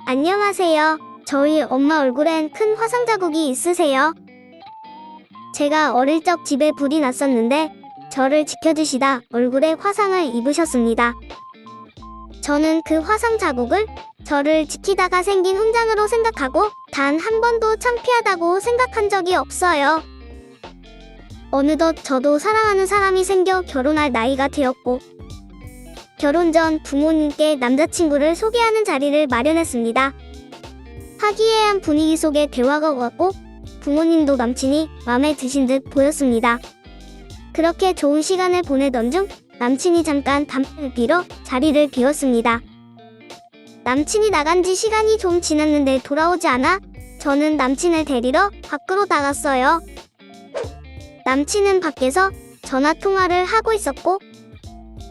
안녕하세요. 저희 엄마 얼굴엔 큰 화상 자국이 있으세요? 제가 어릴 적 집에 불이 났었는데 저를 지켜주시다 얼굴에 화상을 입으셨습니다. 저는 그 화상 자국을 저를 지키다가 생긴 훈장으로 생각하고 단 한 번도 창피하다고 생각한 적이 없어요. 어느덧 저도 사랑하는 사람이 생겨 결혼할 나이가 되었고 결혼 전 부모님께 남자친구를 소개하는 자리를 마련했습니다. 화기애애한 분위기 속에 대화가 오갔고 부모님도 남친이 마음에 드신 듯 보였습니다. 그렇게 좋은 시간을 보내던 중 남친이 잠깐 담배를 피러 자리를 비웠습니다. 남친이 나간 지 시간이 좀 지났는데 돌아오지 않아 저는 남친을 데리러 밖으로 나갔어요. 남친은 밖에서 전화통화를 하고 있었고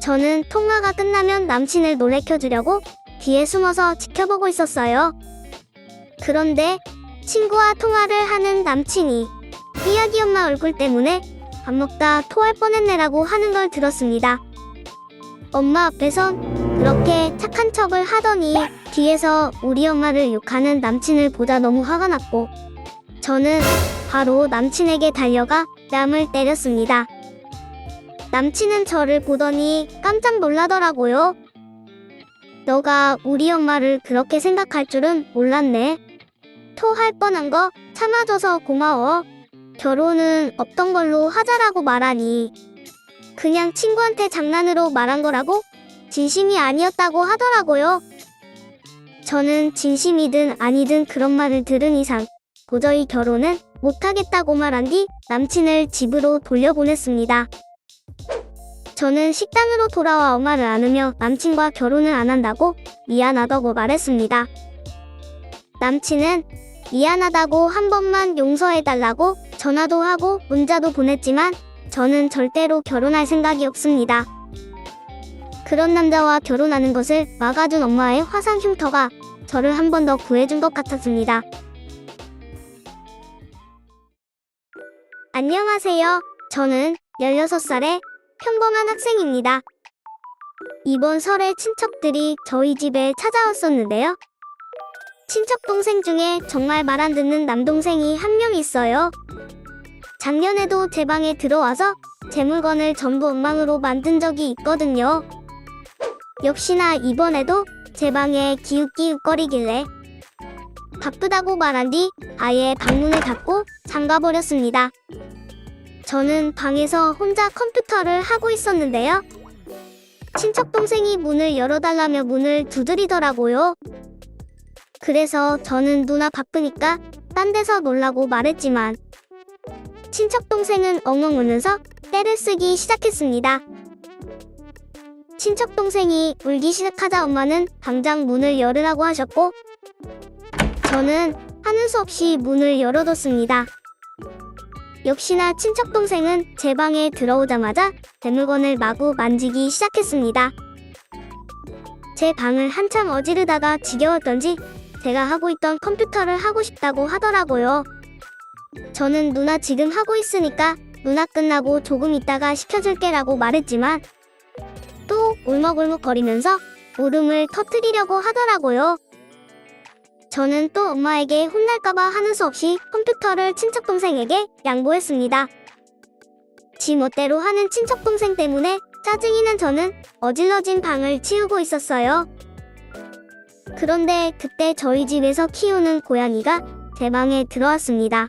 저는 통화가 끝나면 남친을 놀래켜주려고 뒤에 숨어서 지켜보고 있었어요. 그런데 친구와 통화를 하는 남친이 삐약이 엄마 얼굴 때문에 밥 먹다 토할 뻔했네라고 하는 걸 들었습니다. 엄마 앞에선 그렇게 착한 척을 하더니 뒤에서 우리 엄마를 욕하는 남친을 보자 너무 화가 났고 저는 바로 남친에게 달려가 뺨을 때렸습니다. 남친은 저를 보더니 깜짝 놀라더라고요. 너가 우리 엄마를 그렇게 생각할 줄은 몰랐네. 토할 뻔한 거 참아줘서 고마워. 결혼은 없던 걸로 하자라고 말하니 그냥 친구한테 장난으로 말한 거라고 진심이 아니었다고 하더라고요. 저는 진심이든 아니든 그런 말을 들은 이상 도저히 결혼은 못하겠다고 말한 뒤 남친을 집으로 돌려보냈습니다. 저는 식당으로 돌아와 엄마를 안으며 남친과 결혼을 안 한다고 미안하다고 말했습니다. 남친은 미안하다고 한 번만 용서해달라고 전화도 하고 문자도 보냈지만 저는 절대로 결혼할 생각이 없습니다. 그런 남자와 결혼하는 것을 막아준 엄마의 화상 흉터가 저를 한 번 더 구해준 것 같았습니다. 안녕하세요. 저는 16살의 평범한 학생입니다. 이번 설에 친척들이 저희 집에 찾아왔었는데요. 친척 동생 중에 정말 말 안 듣는 남동생이 한 명 있어요. 작년에도 제 방에 들어와서 제 물건을 전부 엉망으로 만든 적이 있거든요. 역시나 이번에도 제 방에 기웃기웃거리길래 바쁘다고 말한 뒤 아예 방문을 닫고 잠가버렸습니다. 저는 방에서 혼자 컴퓨터를 하고 있었는데요. 친척 동생이 문을 열어달라며 문을 두드리더라고요. 그래서 저는 누나 바쁘니까 딴 데서 놀라고 말했지만 친척 동생은 엉엉 울면서 떼를 쓰기 시작했습니다. 친척 동생이 울기 시작하자 엄마는 당장 문을 열으라고 하셨고 저는 하는 수 없이 문을 열어뒀습니다. 역시나 친척 동생은 제 방에 들어오자마자 제 물건을 마구 만지기 시작했습니다. 제 방을 한참 어지르다가 지겨웠던지 제가 하고 있던 컴퓨터를 하고 싶다고 하더라고요. 저는 누나 지금 하고 있으니까 누나 끝나고 조금 있다가 시켜줄게 라고 말했지만 또 울먹울먹거리면서 울음을 터뜨리려고 하더라고요. 저는 또 엄마에게 혼날까봐 하는 수 없이 컴퓨터를 친척동생에게 양보했습니다. 지 멋대로 하는 친척동생 때문에 짜증이 난 저는 어질러진 방을 치우고 있었어요. 그런데 그때 저희 집에서 키우는 고양이가 제 방에 들어왔습니다.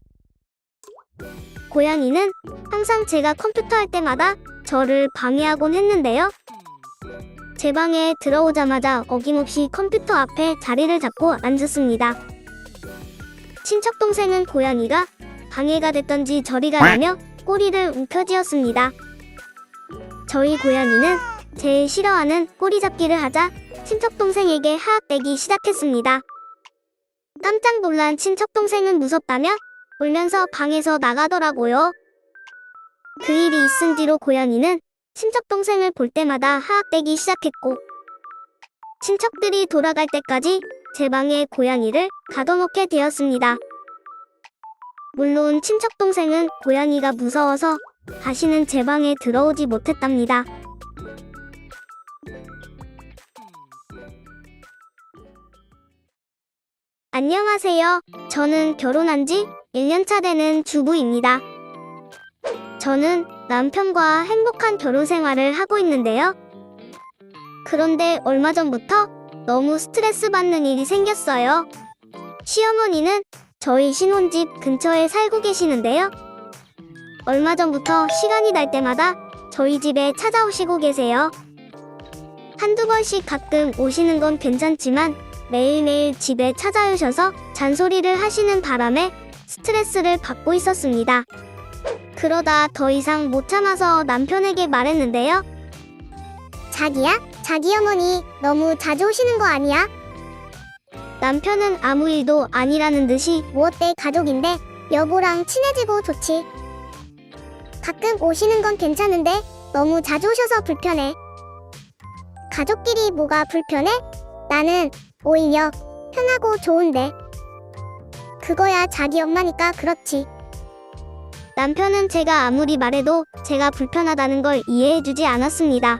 고양이는 항상 제가 컴퓨터 할 때마다 저를 방해하곤 했는데요. 제 방에 들어오자마자 어김없이 컴퓨터 앞에 자리를 잡고 앉았습니다. 친척 동생은 고양이가 방해가 됐던지 저리 가라며 꼬리를 움켜쥐었습니다. 저희 고양이는 제일 싫어하는 꼬리 잡기를 하자 친척 동생에게 하악대기 시작했습니다. 깜짝 놀란 친척 동생은 무섭다며 울면서 방에서 나가더라고요. 그 일이 있은 뒤로 고양이는 친척 동생을 볼 때마다 하악대기 시작했고 친척들이 돌아갈 때까지 제 방에 고양이를 가둬놓게 되었습니다. 물론 친척 동생은 고양이가 무서워서 다시는 제 방에 들어오지 못했답니다. 안녕하세요. 저는 결혼한 지 1년차 되는 주부입니다. 저는 남편과 행복한 결혼 생활을 하고 있는데요. 그런데 얼마 전부터 너무 스트레스 받는 일이 생겼어요. 시어머니는 저희 신혼집 근처에 살고 계시는데요. 얼마 전부터 시간이 날 때마다 저희 집에 찾아오시고 계세요. 한두 번씩 가끔 오시는 건 괜찮지만 매일매일 집에 찾아오셔서 잔소리를 하시는 바람에 스트레스를 받고 있었습니다. 그러다 더 이상 못 참아서 남편에게 말했는데요. 자기야? 자기 어머니 너무 자주 오시는 거 아니야? 남편은 아무 일도 아니라는 듯이 뭐 어때, 가족인데 여보랑 친해지고 좋지. 가끔 오시는 건 괜찮은데 너무 자주 오셔서 불편해. 가족끼리 뭐가 불편해? 나는 오히려 편하고 좋은데. 그거야 자기 엄마니까 그렇지. 남편은 제가 아무리 말해도 제가 불편하다는 걸 이해해주지 않았습니다.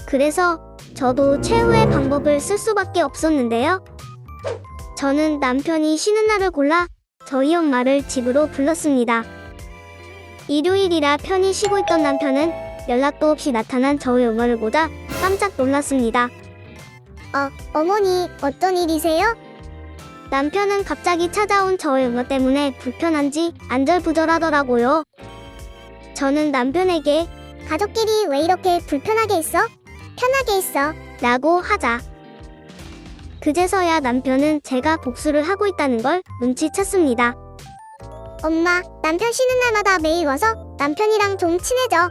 그래서 저도 최후의 방법을 쓸 수밖에 없었는데요. 저는 남편이 쉬는 날을 골라 저희 엄마를 집으로 불렀습니다. 일요일이라 편히 쉬고 있던 남편은 연락도 없이 나타난 저희 엄마를 보자 깜짝 놀랐습니다. 어머니 어떤 일이세요? 남편은 갑자기 찾아온 저희 엄마 때문에 불편한지 안절부절하더라고요. 저는 남편에게 가족끼리 왜 이렇게 불편하게 있어? 편하게 있어. 라고 하자 그제서야 남편은 제가 복수를 하고 있다는 걸 눈치챘습니다. 엄마, 남편 쉬는 날마다 매일 와서 남편이랑 좀 친해져.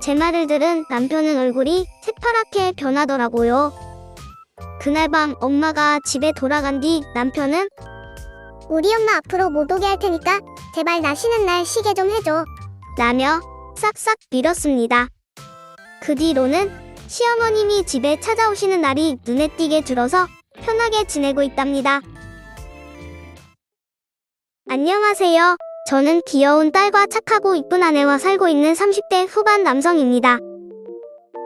제 말을 들은 남편은 얼굴이 새파랗게 변하더라고요. 그날 밤 엄마가 집에 돌아간 뒤 남편은 우리 엄마 앞으로 못 오게 할 테니까 제발 나 쉬는 날 쉬게 좀 해줘. 라며 싹싹 빌었습니다. 그 뒤로는 시어머님이 집에 찾아오시는 날이 눈에 띄게 줄어서 편하게 지내고 있답니다. 안녕하세요. 저는 귀여운 딸과 착하고 이쁜 아내와 살고 있는 30대 후반 남성입니다.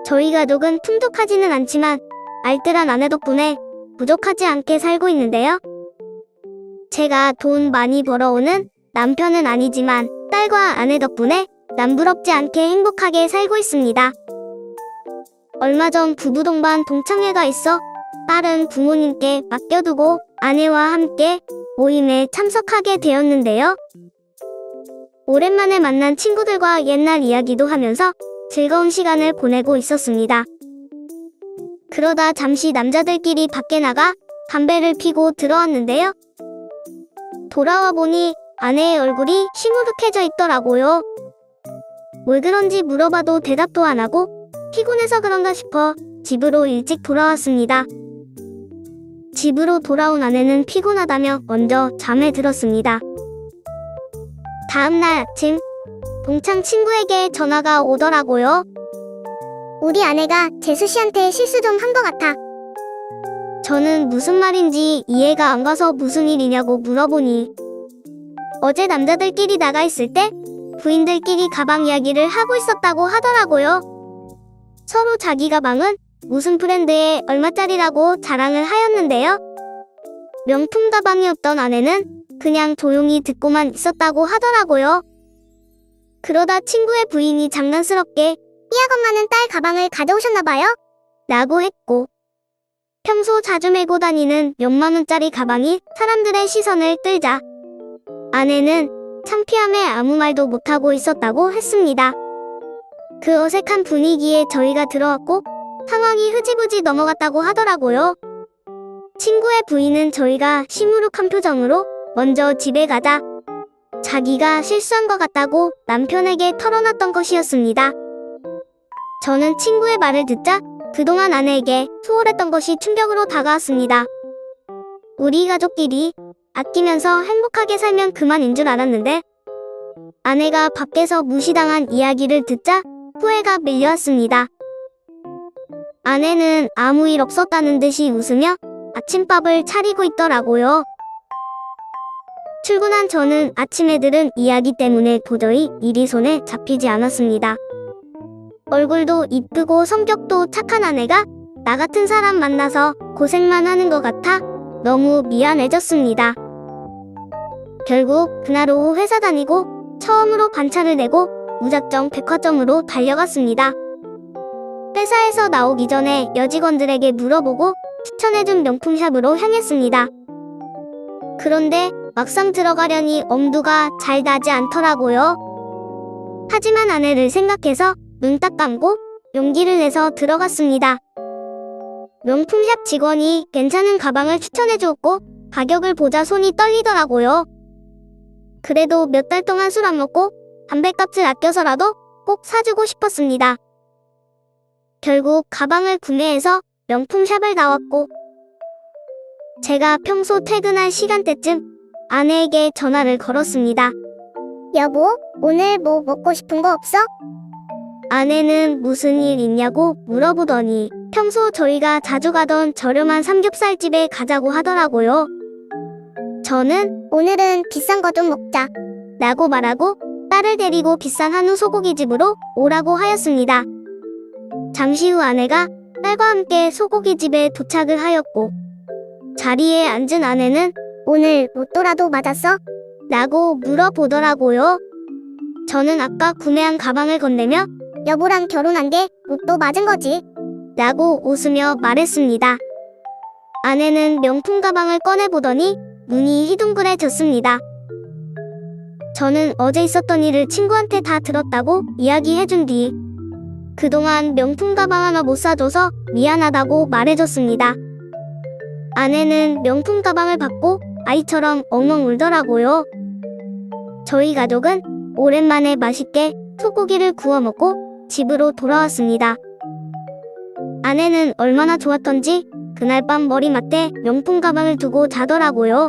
저희 가족은 풍족하지는 않지만 알뜰한 아내 덕분에 부족하지 않게 살고 있는데요. 제가 돈 많이 벌어오는 남편은 아니지만 딸과 아내 덕분에 남부럽지 않게 행복하게 살고 있습니다. 얼마 전 부부 동반 동창회가 있어 딸은 부모님께 맡겨두고 아내와 함께 모임에 참석하게 되었는데요. 오랜만에 만난 친구들과 옛날 이야기도 하면서 즐거운 시간을 보내고 있었습니다. 그러다 잠시 남자들끼리 밖에 나가 담배를 피고 들어왔는데요. 돌아와 보니 아내의 얼굴이 시무룩해져 있더라고요. 왜 그런지 물어봐도 대답도 안 하고 피곤해서 그런가 싶어 집으로 일찍 돌아왔습니다. 집으로 돌아온 아내는 피곤하다며 먼저 잠에 들었습니다. 다음날 아침 동창 친구에게 전화가 오더라고요. 우리 아내가 재수 씨한테 실수 좀 한 것 같아. 저는 무슨 말인지 이해가 안 가서 무슨 일이냐고 물어보니 어제 남자들끼리 나가 있을 때 부인들끼리 가방 이야기를 하고 있었다고 하더라고요. 서로 자기 가방은 무슨 브랜드의 얼마짜리라고 자랑을 하였는데요. 명품 가방이었던 아내는 그냥 조용히 듣고만 있었다고 하더라고요. 그러다 친구의 부인이 장난스럽게 삐아엄마는 딸 가방을 가져오셨나봐요? 라고 했고 평소 자주 메고 다니는 몇만 원짜리 가방이 사람들의 시선을 끌자 아내는 창피함에 아무 말도 못하고 있었다고 했습니다. 그 어색한 분위기에 저희가 들어왔고 상황이 흐지부지 넘어갔다고 하더라고요. 친구의 부인은 저희가 시무룩한 표정으로 먼저 집에 가자 자기가 실수한 것 같다고 남편에게 털어놨던 것이었습니다. 저는 친구의 말을 듣자 그동안 아내에게 소홀했던 것이 충격으로 다가왔습니다. 우리 가족끼리 아끼면서 행복하게 살면 그만인 줄 알았는데 아내가 밖에서 무시당한 이야기를 듣자 후회가 밀려왔습니다. 아내는 아무 일 없었다는 듯이 웃으며 아침밥을 차리고 있더라고요. 출근한 저는 아침에 들은 이야기 때문에 도저히 일이 손에 잡히지 않았습니다. 얼굴도 이쁘고 성격도 착한 아내가 나 같은 사람 만나서 고생만 하는 것 같아 너무 미안해졌습니다. 결국 그날 오후 회사 다니고 처음으로 반차를 내고 무작정 백화점으로 달려갔습니다. 회사에서 나오기 전에 여직원들에게 물어보고 추천해준 명품샵으로 향했습니다. 그런데 막상 들어가려니 엄두가 잘 나지 않더라고요. 하지만 아내를 생각해서 눈 딱 감고 용기를 내서 들어갔습니다. 명품샵 직원이 괜찮은 가방을 추천해주었고 가격을 보자 손이 떨리더라고요. 그래도 몇 달 동안 술 안 먹고 담배값을 아껴서라도 꼭 사주고 싶었습니다. 결국 가방을 구매해서 명품샵을 나왔고 제가 평소 퇴근할 시간대쯤 아내에게 전화를 걸었습니다. 여보, 오늘 뭐 먹고 싶은 거 없어? 아내는 무슨 일 있냐고 물어보더니 평소 저희가 자주 가던 저렴한 삼겹살집에 가자고 하더라고요. 저는 오늘은 비싼 거 좀 먹자. 라고 말하고 딸을 데리고 비싼 한우 소고기집으로 오라고 하였습니다. 잠시 후 아내가 딸과 함께 소고기집에 도착을 하였고 자리에 앉은 아내는 오늘 로또라도 맞았어? 라고 물어보더라고요. 저는 아까 구매한 가방을 건네며 여보랑 결혼한 게 로또 맞은 거지. 라고 웃으며 말했습니다. 아내는 명품 가방을 꺼내보더니 눈이 희둥그레졌습니다. 저는 어제 있었던 일을 친구한테 다 들었다고 이야기해준 뒤 그동안 명품 가방 하나 못 사줘서 미안하다고 말해줬습니다. 아내는 명품 가방을 받고 아이처럼 엉엉 울더라고요. 저희 가족은 오랜만에 맛있게 소고기를 구워 먹고 집으로 돌아왔습니다. 아내는 얼마나 좋았던지 그날 밤 머리맡에 명품 가방을 두고 자더라고요.